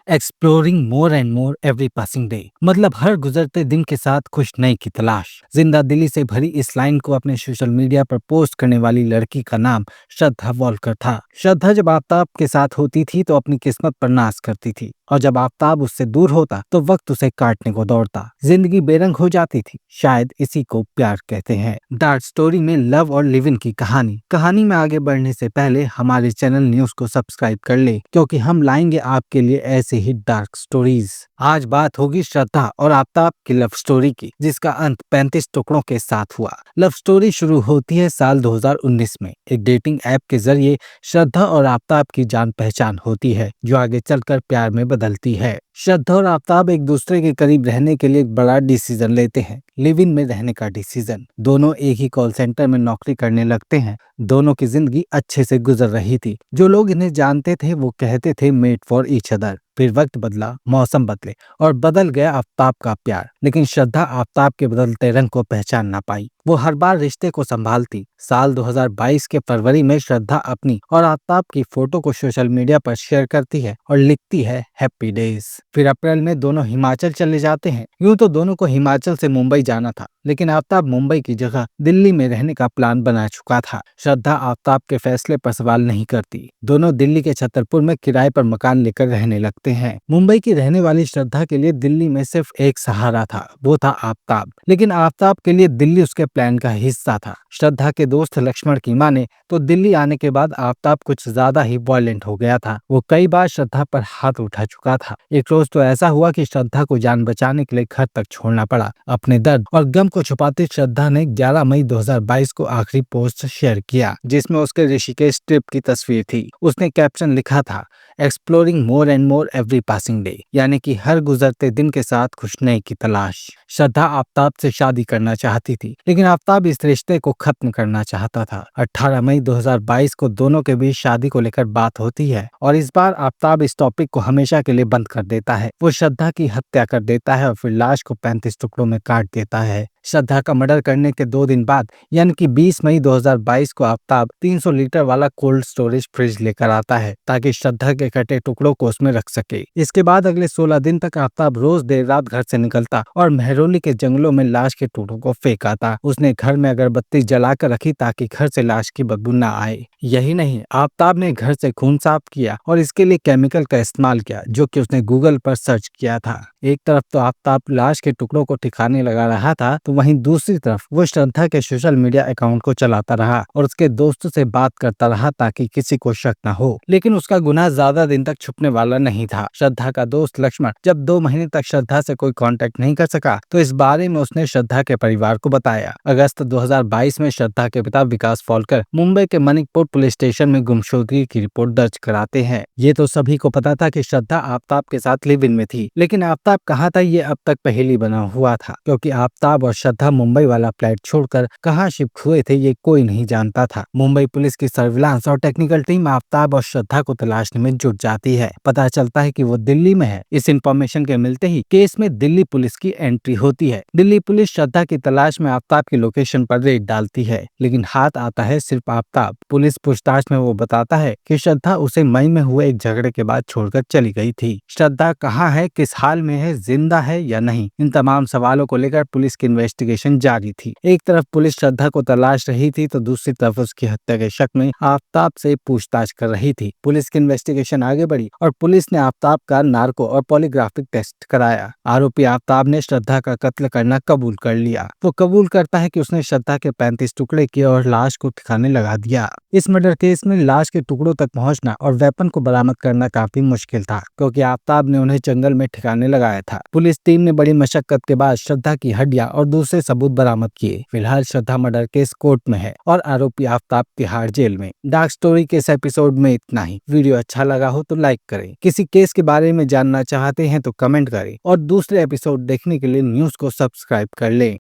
Exploring more and more every passing day, मतलब हर गुजरते दिन के साथ खुश नई की तलाश। जिंदा दिली से भरी इस लाइन को अपने सोशल मीडिया पर पोस्ट करने वाली लड़की का नाम श्रद्धा वॉलकर था। श्रद्धा जब आफ्ताब के साथ होती थी तो अपनी किस्मत पर नाज करती थी, और जब आफ्ताब उससे दूर होता तो वक्त उसे काटने को दौड़ता। जिंदगी बेरंग हो जाती थी, शायद इसी को प्यार कहते हैं। डार्क स्टोरी में लव और लिव इन की कहानी में आगे बढ़ने से पहले हमारे चैनल न्यूज को सब्सक्राइब कर ले, क्योंकि हम लाएंगे आपके लिए ऐसे ही डार्क स्टोरीज। आज बात होगी श्रद्धा और आफ्ताब की लव स्टोरी की, जिसका अंत 35 टुकड़ों के साथ हुआ। लव स्टोरी शुरू होती है साल 2019 में। एक डेटिंग ऐप के जरिए श्रद्धा और आफ्ताब की जान पहचान होती है, जो आगे चलकर प्यार में बदलती है। श्रद्धा और आफ्ताब एक दूसरे के करीब रहने के लिए एक बड़ा डिसीजन लेते हैं, लिव इन में रहने का डिसीजन। दोनों एक ही कॉल सेंटर में नौकरी करने लगते हैं। दोनों की जिंदगी अच्छे से गुजर रही थी। जो लोग इन्हें जानते थे वो कहते थे मेड फॉर ईच अदर। फिर वक्त बदला, मौसम बदले और बदल गया आफ्ताब का प्यार। लेकिन श्रद्धा आफ्ताब के बदलते रंग को पहचान ना पाई। वो हर बार रिश्ते को संभालती। साल 2022 के फरवरी में श्रद्धा अपनी और आफ्ताब की फोटो को सोशल मीडिया पर शेयर करती है और लिखती है हैप्पी डेज। फिर अप्रैल में दोनों हिमाचल चले जाते हैं। यूं तो दोनों को हिमाचल से मुंबई जाना था, लेकिन आफ्ताब मुंबई की जगह दिल्ली में रहने का प्लान बना चुका था। श्रद्धा आफ्ताब के फैसले पर सवाल नहीं करती। दोनों दिल्ली के छतरपुर में किराए पर मकान लेकर रहने लगते हैं। मुंबई की रहने वाली श्रद्धा के लिए दिल्ली में सिर्फ एक सहारा था, वो था आफ्ताब। लेकिन आफ्ताब के लिए दिल्ली उसके प्लान का हिस्सा था। श्रद्धा के दोस्त लक्ष्मण की माने तो दिल्ली आने के बाद आफ्ताब कुछ ज्यादा ही वॉयलेंट हो गया था। वो कई बार श्रद्धा पर हाथ उठा चुका था। एक रोज तो ऐसा हुआ कि श्रद्धा को जान बचाने के लिए घर तक छोड़ना पड़ा। अपने दर्द और गम को छुपाते श्रद्धा ने 11 मई 2022 को आखिरी पोस्ट शेयर किया, जिसमें उसके ऋषिकेश ट्रिप की तस्वीर थी। उसने कैप्शन लिखा था, exploring more and more every passing day, यानी कि हर गुजरते दिन के साथ खुश नई की तलाश। श्रद्धा आफ्ताब से शादी करना चाहती थी, लेकिन आफ्ताब इस रिश्ते को खत्म करना चाहता था। 18 मई 2022 को दोनों के बीच शादी को लेकर बात होती है, और इस बार आफ्ताब इस टॉपिक को हमेशा के लिए बंद कर देता है। वो श्रद्धा की हत्या कर देता है और फिर लाश को 35 टुकड़ों में काट देता है। श्रद्धा का मर्डर करने के 2 दिन बाद, यानी कि 20 मई 2022 को आफ्ताब 300 लीटर वाला कोल्ड स्टोरेज फ्रिज लेकर आता है, ताकि श्रद्धा के कटे टुकड़ों को उसमें रख सके। इसके बाद अगले 16 दिन तक आफ्ताब रोज देर रात घर से निकलता और मेहरौली के जंगलों में लाश के टुकड़ों को फेंक आता। उसने घर में अगरबत्ती जलाकर रखी ताकि घर से लाश की बदबू न आए। यही नहीं, आफ्ताब ने घर से खून साफ किया और इसके लिए केमिकल का इस्तेमाल किया, जो कि उसने गूगल पर सर्च किया था। एक तरफ तो आफ्ताब लाश के टुकड़ों को ठिकाने लगा रहा था, तो वहीं दूसरी तरफ वो श्रद्धा के सोशल मीडिया अकाउंट को चलाता रहा और उसके दोस्तों से बात करता रहा ताकि किसी को शक न हो। लेकिन उसका गुनाह ज्यादा दिन तक छुपने वाला नहीं था। श्रद्धा का दोस्त लक्ष्मण जब 2 महीने तक श्रद्धा से कोई कांटेक्ट नहीं कर सका, तो इस बारे में उसने श्रद्धा के परिवार को बताया। अगस्त 2022 में श्रद्धा के पिता विकास फॉलकर मुंबई के मनिकपुर पुलिस स्टेशन में गुमशुदगी की रिपोर्ट दर्ज कराते हैं। ये तो सभी को पता था कि श्रद्धा आफ्ताब के साथ लिव इन में थी, लेकिन आफ्ताब कहाँ था ये अब तक पहेली बना हुआ था, क्योंकि आफ्ताब और श्रद्धा मुंबई वाला फ्लैट छोड़कर कहाँ शिफ्ट हुए थे ये कोई नहीं जानता था। मुंबई पुलिस की सर्विलांस और टेक्निकल टीम आफ्ताब और श्रद्धा को तलाशने में जुट जाती है। पता चलता है कि वो दिल्ली में है। इस इंफॉर्मेशन के मिलते ही केस में दिल्ली पुलिस की एंट्री होती है। दिल्ली पुलिस श्रद्धा की तलाश में आफ्ताब की लोकेशन पर रेड डालती है, लेकिन हाथ आता है सिर्फ आफ्ताब। पुलिस पूछताछ में वो बताता है कि श्रद्धा उसे मई में हुए एक झगड़े के बाद छोड़कर चली गई थी। श्रद्धा कहाँ है, किस हाल में है, जिंदा है या नहीं, इन तमाम सवालों को लेकर पुलिस की इन्वेस्टिगेशन जारी थी। एक तरफ पुलिस श्रद्धा को तलाश रही थी, तो दूसरी तरफ उसकी हत्या के शक में आफ्ताब से पूछताछ कर रही थी। पुलिस की इन्वेस्टिगेशन आगे बढ़ी और पुलिस ने आफ्ताब का नार्को और पॉलीग्राफिक टेस्ट कराया। आरोपी आफ्ताब ने श्रद्धा का कत्ल करना कबूल कर लिया। वो कबूल करता है कि उसने श्रद्धा के 35 टुकड़े किए और लाश को ठिकाने लगा दिया। इस मर्डर केस में लाश के टुकड़ों तक पहुंचना और वेपन को बरामद करना काफी मुश्किल था, क्योंकि आफ्ताब ने उन्हें जंगल में ठिकाने लगाया था। पुलिस टीम ने बड़ी मशक्कत के बाद श्रद्धा की हड्डियां और दूसरे सबूत बरामद किए। फिलहाल श्रद्धा मर्डर केस कोर्ट में है और आरोपी आफ्ताब तिहाड़ जेल में। डार्क स्टोरी के इस एपिसोड में इतना ही। वीडियो अच्छा लगा हो तो लाइक करें। किसी केस के बारे में जानना चाहते हैं तो कमेंट करें, और दूसरे एपिसोड देखने के लिए न्यूज को सब्सक्राइब कर लें।